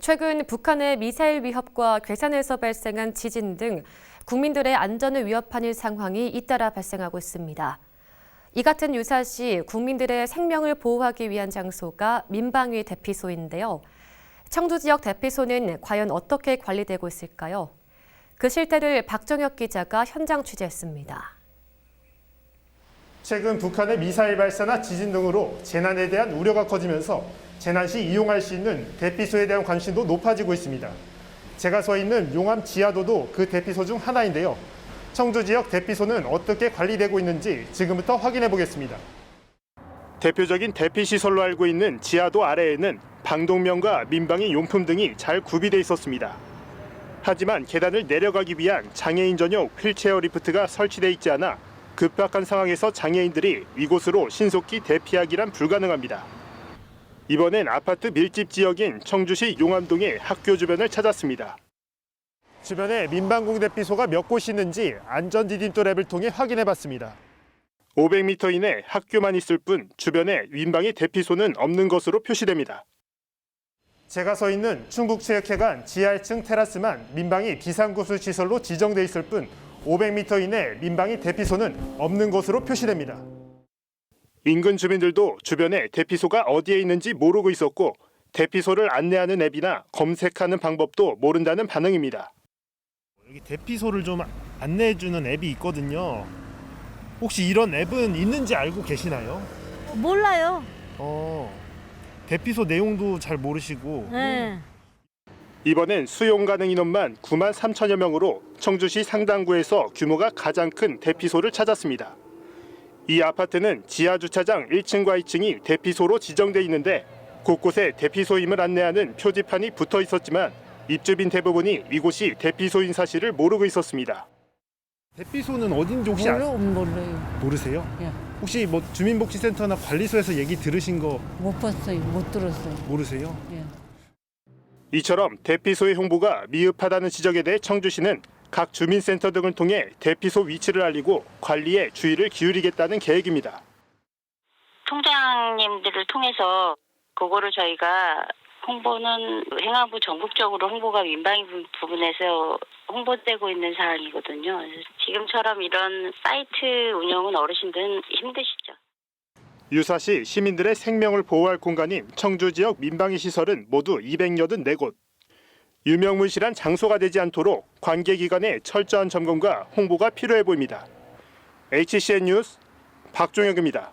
최근 북한의 미사일 위협과 괴산에서 발생한 지진 등 국민들의 안전을 위협하는 상황이 잇따라 발생하고 있습니다. 이 같은 유사시 국민들의 생명을 보호하기 위한 장소가 민방위 대피소인데요. 청주 지역 대피소는 과연 어떻게 관리되고 있을까요? 그 실태를 박정혁 기자가 현장 취재했습니다. 최근 북한의 미사일 발사나 지진 등으로 재난에 대한 우려가 커지면서 재난 시 이용할 수 있는 대피소에 대한 관심도 높아지고 있습니다. 제가 서 있는 용암 지하도도 그 대피소 중 하나인데요. 청주 지역 대피소는 어떻게 관리되고 있는지 지금부터 확인해 보겠습니다. 대표적인 대피시설로 알고 있는 지하도 아래에는 방독면과 민방위 용품 등이 잘 구비돼 있었습니다. 하지만 계단을 내려가기 위한 장애인 전용 휠체어 리프트가 설치돼 있지 않아 급박한 상황에서 장애인들이 이곳으로 신속히 대피하기란 불가능합니다. 이번엔 아파트 밀집 지역인 청주시 용암동의 학교 주변을 찾았습니다. 주변에 민방공 대피소가 몇 곳 있는지 안전 디딤돌 앱을 통해 확인해봤습니다. 500m 이내 학교만 있을 뿐 주변에 민방위 대피소는 없는 것으로 표시됩니다. 제가 서 있는 충북체육회관 지하 1층 테라스만 민방위 비상구슬 시설로 지정돼 있을 뿐 500m 이내 민방위 대피소는 없는 것으로 표시됩니다. 인근 주민들도 주변에 대피소가 어디에 있는지 모르고 있었고 대피소를 안내하는 앱이나 검색하는 방법도 모른다는 반응입니다. 여기 대피소를 좀 안내해주는 앱이 있거든요. 혹시 이런 앱은 있는지 알고 계시나요? 몰라요. 대피소 내용도 잘 모르시고. 네. 이번엔 수용 가능 인원만 9만 3천여 명으로 청주시 상당구에서 규모가 가장 큰 대피소를 찾았습니다. 이 아파트는 지하 주차장 1층과 2층이 대피소로 지정돼 있는데 곳곳에 대피소임을 안내하는 표지판이 붙어 있었지만 입주민 대부분이 이곳이 대피소인 사실을 모르고 있었습니다. 대피소는 어딘지 혹시 아세요? 몰라요. 모르세요? 예. 혹시 뭐 주민복지센터나 관리소에서 얘기 들으신 거 못 봤어요. 못 들었어요. 모르세요? 예. 이처럼 대피소의 홍보가 미흡하다는 지적에 대해 청주시는 각 주민센터 등을 통해 대피소 위치를 알리고 관리에 주의를 기울이겠다는 계획입니다. 통장님들을 통해서 그거를 저희가 홍보는 행안부 전국적으로 홍보가 민방위 부분에서 홍보되고 있는 사항이거든요. 지금처럼 이런 사이트 운영은 어르신들은 힘드시죠. 유사시 시민들의 생명을 보호할 공간인 청주 지역 민방위 시설은 모두 284곳. 유명무실한 장소가 되지 않도록 관계기관의 철저한 점검과 홍보가 필요해 보입니다. HCN 뉴스 박종혁입니다.